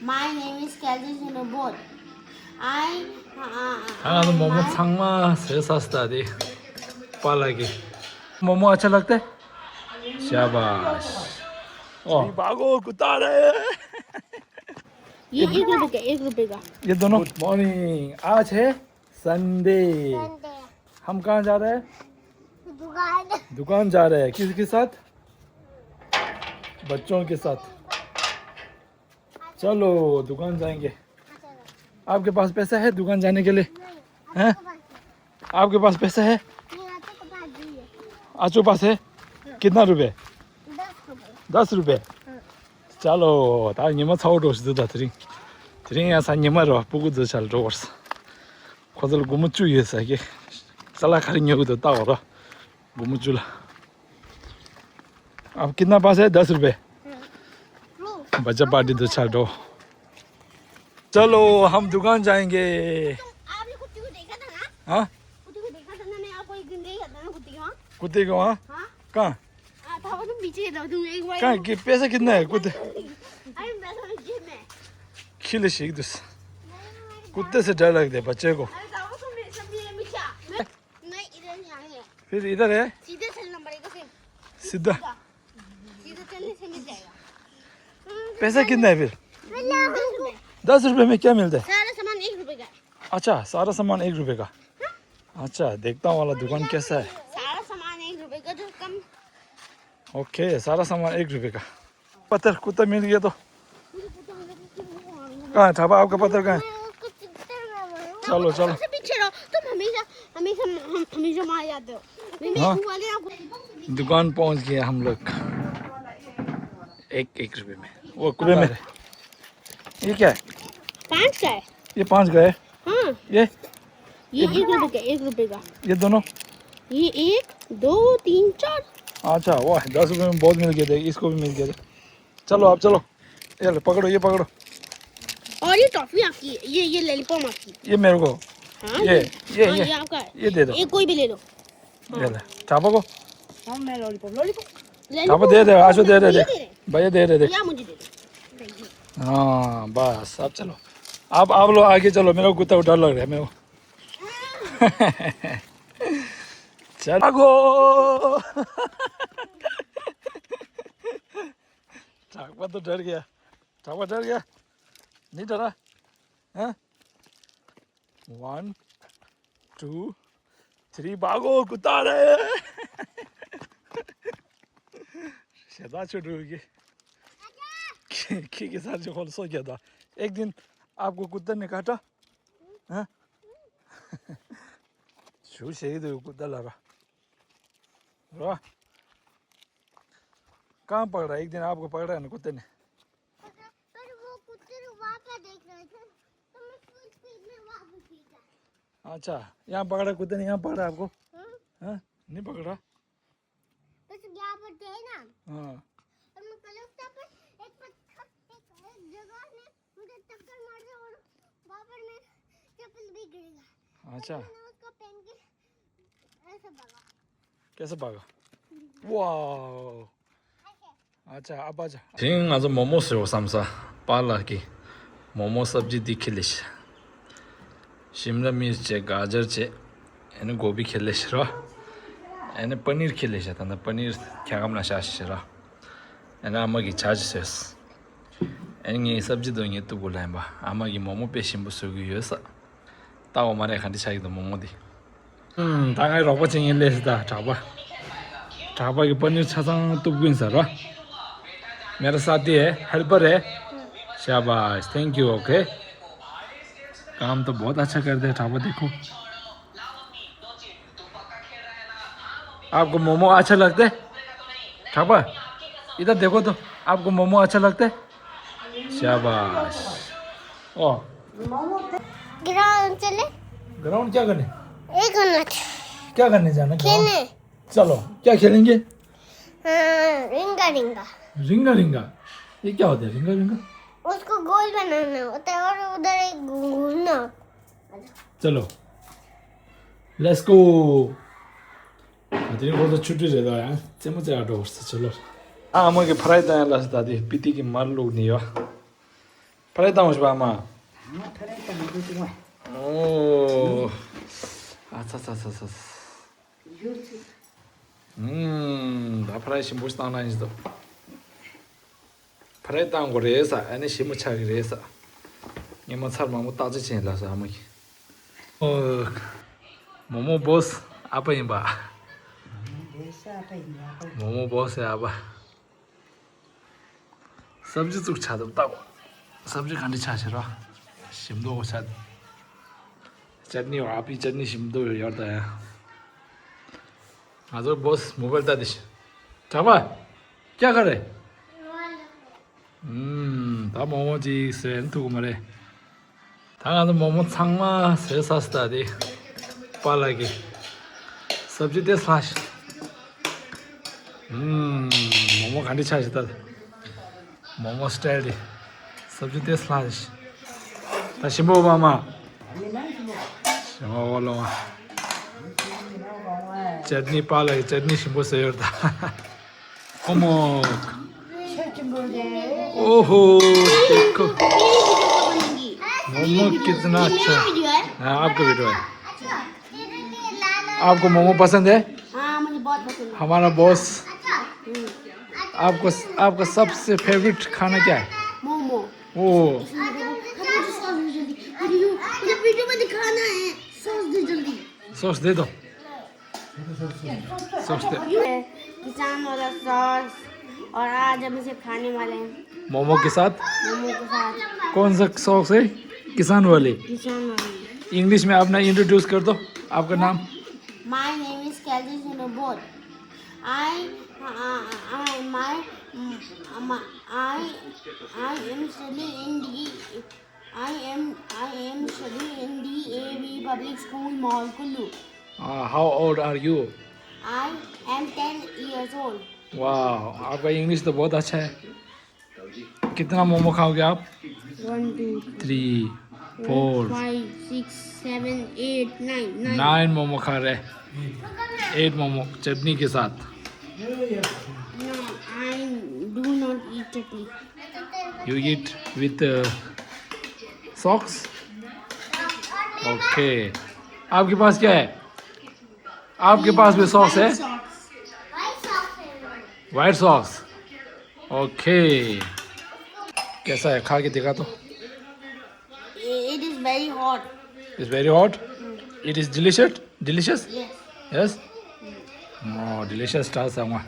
My name is Kelly Sinobot. I हाँ तो मोमो छंगमा से सस्ता दे पाला के मोमो अच्छा लगता है शाबाश ओ भागो कुत्ता रहे ये 1 रुपए का 1 रुपए का। ये दोनों गुड मॉर्निंग आज है संडे हम कहाँ जा रहे हैं दुकान जा रहे हैं किसके साथ बच्चों के साथ चलो दुकान जाएंगे आपके पास पैसा है दुकान जाने के लिए हैं आपके पास पैसा है आचो पास है कितना रुपए 10 रुपए चलो 다你们操作是的드링 야사 니마로 보고도 잘 좋았어 거들 고무 주의해서 이게 살라카린 여기도 따오라 고무 줄라 अब कितना पास है 10 रुपए बच्चा पार्टी तो चल दो चलो हम दुकान जाएंगे आपने कुत्ते को देखा था ना? हाँ कुत्ते को देखा था ना? मैं आपको एक दिन देखा था ना कुत्ते को? कुत्ते को वहाँ हाँ? कहाँ था वो तुम पीछे था तुम एक बार। कहाँ पैसा कितना है कुत्ते अरे मैं तो जेब में। खिले सीख दो कुत्ते से डर लगता है बच्चे को अरे था वो तुम मेरे सब ये मिर्चा। नहीं इधर नहीं आएंगे। फिर इधर है सीधे चलना पड़ेगा फिर। सीधा सीधे चलने से मिल जाएगा। पैसा कितना है फिर 10 रुपए। 10 रुपए में क्या मिलता है सारा सामान 1 रुपए का। अच्छा सारा सामान 1 रुपए का अच्छा देखता हूँ वाला दुकान कैसा है सारा सामान 1 रुपए का जो कम। ओके सारा सामान 1 रुपए का पत्थर कुत्ता मिल गया तो कहाँ है छापा आपका पत्थर कहाँ है चलो चलो सबसे पीछे रहो तुम हमेशा हमेशा हमेशा मार जाते हो। मैं हाँ। वाले आपको दुकान पहुंच गए हम लोग 1 रुपए में वो रुपए में ये क्या है 5 का है। ये 5 का है हाँ ये 1 रुपए का 1 रुपए का। ये दोनों ये 1 2 3 4। अच्छा वाह 10 रुपए में बहुत मिल गए थे इसको भी मिल गए थे चलो आप चलो ये लो, पकड़ो ये पकड़ो और ये टॉफी आपकी है ये लॉलीपॉप आपकी। ये मेरे को हाँ ये हाँ, ये आपका है। ये दे दो एक कोई भी ले लो। ये ले छापा को हाँ मैं लॉलीपॉप छापा दे दे आशो दे दे भैया दे दे या मुझे दे दो। हाँ बस अब चलो आप लोग आगे चलो मेरे को कुत्ता को डर लग रहा है मेरे को चलो आगो छापा तो डर गया छापा डर गया नहीं डरा हैं 1 2 3 भागो कुत्ता रहे शेदा छोड़ गई के साथ जो खोल सो गया था एक दिन आपको कुत्ते ने काटा हाँ शू शहीद हुई कुत्ता लगा वाह कहाँ पकड़ा एक दिन आपको पकड़ा है ना कुत्ते ने पर वो कुत्ते वहाँ पे देख रहे थे तो मैं फुल स्पीड में वहाँ पे खींचा। अच्छा यहाँ पकड़ा कुत्ते ने यहाँ पकड़ा आपको हाँ नहीं पकड़ा बस यहाँ पर थे ना हाँ और मैं कल उसका पर एक पत्थर एक जगह ने मुझे टक्कर मार दिया और वहाँ पर मैं चप्पल भी गिर गया। अच्छा मैंने उसको पहन के ऐसे भागा। कैसे भागा वाह अच्छा अब आजा 지금 아주 모모스로 삼사 빨라기 모모 सब्जी दिखिलिश शिमला मिर्च है गाजर है एने गोभी खेलिश र एने पनीर खेलिश है तंदा पनीर क्या काम ना शाश र एने आमागी चाज सेस एने ये सब्जी दो ये तो बोला है बा आमागी मोमो पेशिम बुसुगी योसा ताओ मारे खांडी शाही दो मोमो दी 당연히 로봇이 일레스다 잡아 잡아 की पनीर छाछाङ तुपगिन सर र मेरा साथी है हेल्पर है शाबाश थैंक यू ओके काम तो बहुत अच्छा कर दे ठापा देखो आपको मोमो अच्छा लगता है ठापा इधर देखो तो आपको मोमो अच्छा लगता है शाबाश ओ ग्राउंड चले ग्राउंड क्या करने एक मिनट क्या करने जाना खेलने। चलो क्या खेलेंगे रिंगा रिंगा रिंगा रिंगा ये क्या होता है रिंगा रिंगा उसको गोल बनाना होता है और उधर एक घूमना। चलो लेट्स गो अतरी बहुत छुट्टी रहता है चमच आटो वर्ष चलो आमागे फ्राई तयार लास दादी पीती की मार लोग नहीं हो 팔에 담으시 봐 마. 아, 그러니까 너도 좋아. 오. 아차차차차. 요즘 나 팔에 심부 스타나 이제. 팔에 담고 그래서 아니 심부 차기 그래서. 이모 살만 못 따지 지내라서 아무기. 모모 보스 apa ini mbak? desa apa ini apa? Momo बहुत है अब सब्जी तो छा दबता सब्जी खाने छा छ र शिमदो को छा चटनी और आपी चटनी शिमदो यार ता आज बॉस मोबाइल ता दिस चाबा क्या करे 다 मोमो जी से तू मरे 당하는 मोमो 창마 से सस्ता दी पालागी सब्जी दे स्लैश मोमो खाने छा छ मोमो स्टाइल दी सब्जी दे स्लैश ता शिमो मामा Ini nang semua. शिमो वाला Ini nang bawa. चटनी पाला चटनी शिमो से यार ता ओमो Sejumlah deh. ओहो देखो बनेगी मोमो कितना अच्छा वीडियो है हाँ आपका वीडियो है अच्छा तेरे लिए लाल आपको मोमो पसंद है हाँ मुझे बहुत पसंद है हमारा बॉस अच्छा आपको आपका सबसे फेवरेट खाना क्या है मोमो ओ मुझे वीडियो में दिखाना है सॉस दे जल्दी सॉस दे दो सॉस दे किसान वाला सॉस और आज हम इसे खाने वाले हैं मोमो के साथ मोमो के साथ कौन सा सॉस है किसान वाले किसान वाले इंग्लिश में अपना इंट्रोड्यूस कर दो आपका नाम My name is Kelly Sinobot. I am studying in the AV Public School Mall Kullu. How old are you I am 10 years old. वाह आपका इंग्लिश तो बहुत अच्छा है कितना मोमो खाओगे आप 1, 2, 3 4 5, 6, 7, 8, 9, 9. 9 मोमो खा रहे 8 मोमो चटनी के साथ No, I do not eat chutney. You eat with socks okay आपके पास क्या है आपके पास भी सॉक्स है वाइट सॉक्स ओके कैसा है खा के दिखा तो It is very hot. It's very hot it is delicious delicious Yes. Yes delicious stars है वहाँ